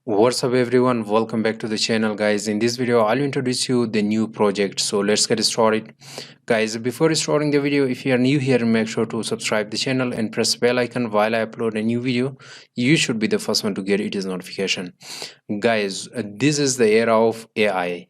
What's up everyone, welcome back to the channel guys. In this video I'll introduce you the new project, so let's get started. Guys, before starting the video, if you are new here, make sure to subscribe the channel and press bell icon. While I upload a new video, you should be the first one to get its notification. Guys, this is the era of AI,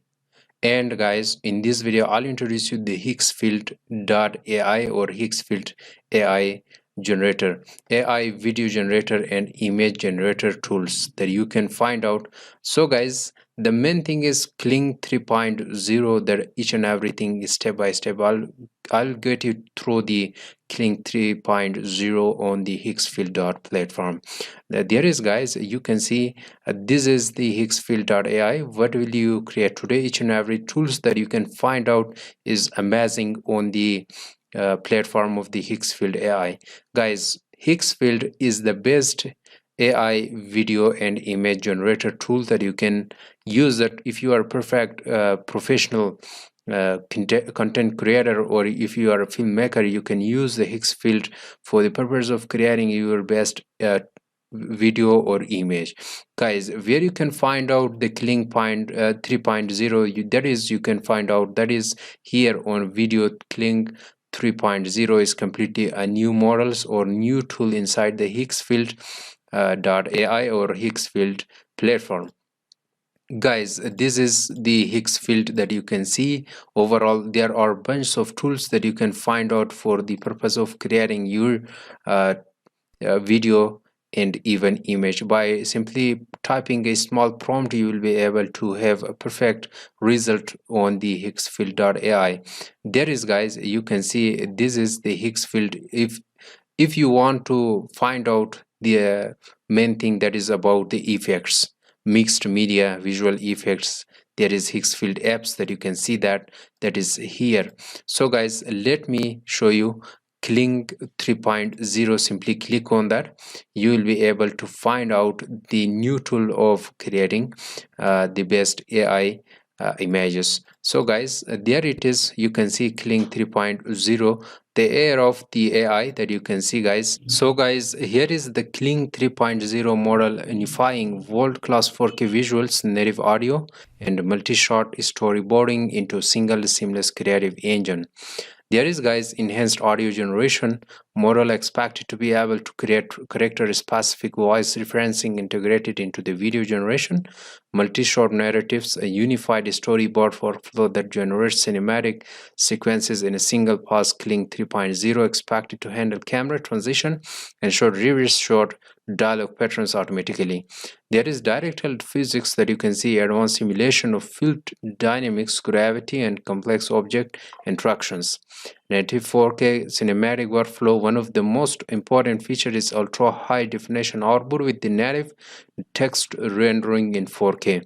and guys, in this video I'll introduce you the Higgsfield.ai or Higgsfield AI generator, AI video generator and image generator tools that you can find out. So guys, the main thing is Kling 3.0, that each and everything is step by step. I'll get you through the Kling 3.0 on the Higgsfield platform. There is, guys, you can see this is the Higgsfield.ai. What will you create today? Each and every tools that you can find out is amazing on the platform of the Higgsfield AI. Guys, Higgsfield is the best AI video and image generator tool that you can use. That if you are perfect professional content creator, or if you are a filmmaker, you can use the Higgsfield for the purpose of creating your best video or image. Guys, where you can find out the Kling 3.0, that is, you can find out that is here on video. Kling 3.0 is completely a new models or new tool inside the Higgsfield .ai or Higgsfield platform. Guys, this is the Higgsfield that you can see. Overall, there are bunch of tools that you can find out for the purpose of creating your video and even image. By simply typing a small prompt, you will be able to have a perfect result on the Higgsfield.ai. There is, guys, you can see this is the Higgsfield. If you want to find out the main thing that is about the effects, mixed media, visual effects, there is Higgsfield apps that you can see that is here. So guys, let me show you Kling 3.0. Simply click on that. You will be able to find out the new tool of creating the best AI images. So guys, there it is. You can see Kling 3.0, the era of the AI that you can see, guys. So guys, here is the Kling 3.0 model, unifying world-class 4K visuals, native audio and multi-shot storyboarding into single seamless creative engine. There is, guys, enhanced audio generation model expected to be able to create character specific voice referencing integrated into the video generation, multi-shot narratives, a unified storyboard workflow that generates cinematic sequences in a single pass. Kling 3.0 expected to handle camera transition and show reverse shot dialogue patterns automatically. There is directional physics that you can see, advanced simulation of fluid dynamics, gravity and complex object interactions. Native 4K cinematic workflow. One of the most important features is ultra high definition output with the native text rendering in 4K.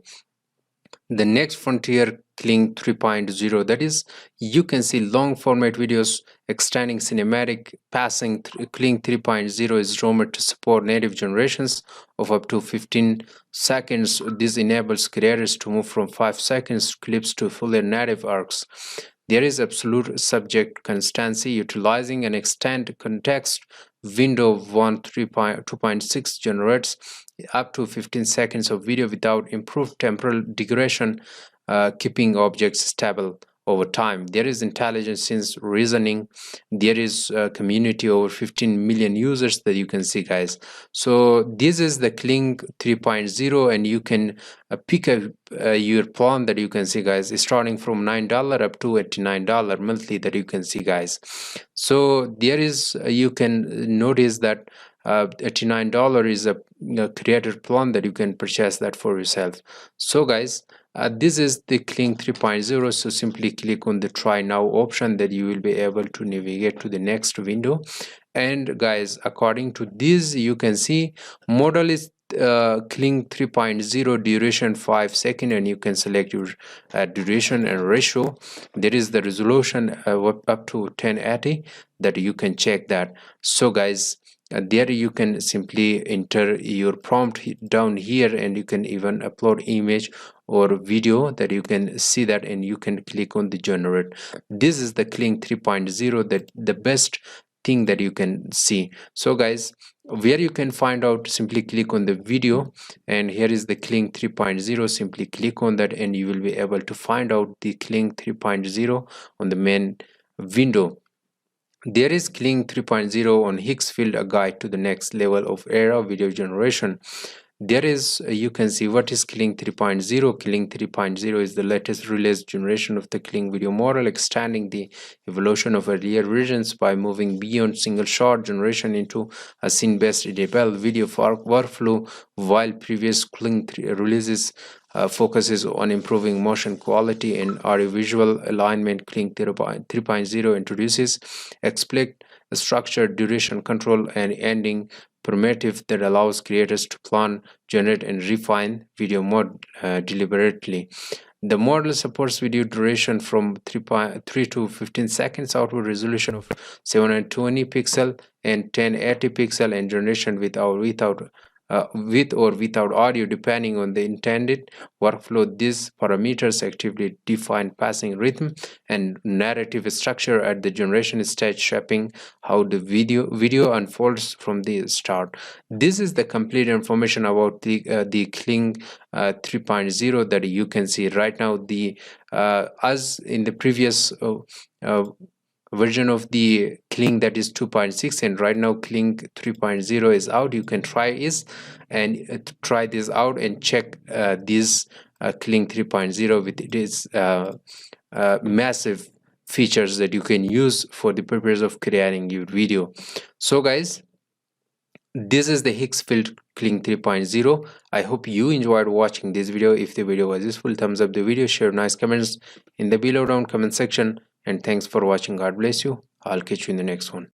The next frontier, Kling 3.0, that is, you can see long format videos extending cinematic passing. Kling 3.0 is rumored to support native generations of up to 15 seconds. This enables creators to move from 5 seconds clips to fuller native arcs. There is absolute subject consistency, utilizing an extended context window. 2.6 generates up to 15 seconds of video without improved temporal degradation, keeping objects stable over time. There is intelligence reasoning. There is a community over 15 million users that you can see, guys. So this is the Kling 3.0, and you can pick your plan that you can see, guys, starting from $9 up to $89 monthly that you can see, guys. So there is, you can notice that $89 is a creator plan that you can purchase that for yourself. So guys, this is the Kling 3.0. so simply click on the try now option, that you will be able to navigate to the next window. And guys, according to this, you can see model is Kling 3.0, duration 5 seconds, and you can select your duration and ratio. There is the resolution up to 1080 that you can check that. So guys, there you can simply enter your prompt down here, and you can even upload image or video that you can see that, and you can click on the generate. This is the Kling 3.0, that the best thing that you can see. So guys, where you can find out, simply click on the video, and here is the Kling 3.0. Simply click on that and you will be able to find out the Kling 3.0 on the main window. There is Kling 3.0 on Higgsfield, a guide to the next level of era video generation. There is, you can see what is Kling 3.0. Kling 3.0 is the latest released generation of the Kling video model, extending the evolution of earlier versions by moving beyond single shot generation into a scene-based editable video workflow, while previous Kling 3 releases focuses on improving motion quality and audiovisual alignment. Kling 3.0 introduces explicit structured duration control and ending primitive that allows creators to plan, generate, and refine video mode deliberately. The model supports video duration from 3 to 15 seconds, output resolution of 720 pixel and 1080 pixel, and generation with or without audio depending on the intended workflow. These parameters actively define passing rhythm and narrative structure at the generation stage, shaping how the video unfolds from the start. This is the complete information about the Kling 3.0 that you can see right now. The as in the previous version of the Kling, that is 2.6, and right now Kling 3.0 is out. You can try try this out and check this Kling 3.0 with its massive features that you can use for the purpose of creating your video. So guys, this is the Higgsfield Kling 3.0. I hope you enjoyed watching this video. If the video was useful, thumbs up the video, share nice comments in the below down comment section, and thanks for watching. God bless you. I'll catch you in the next one.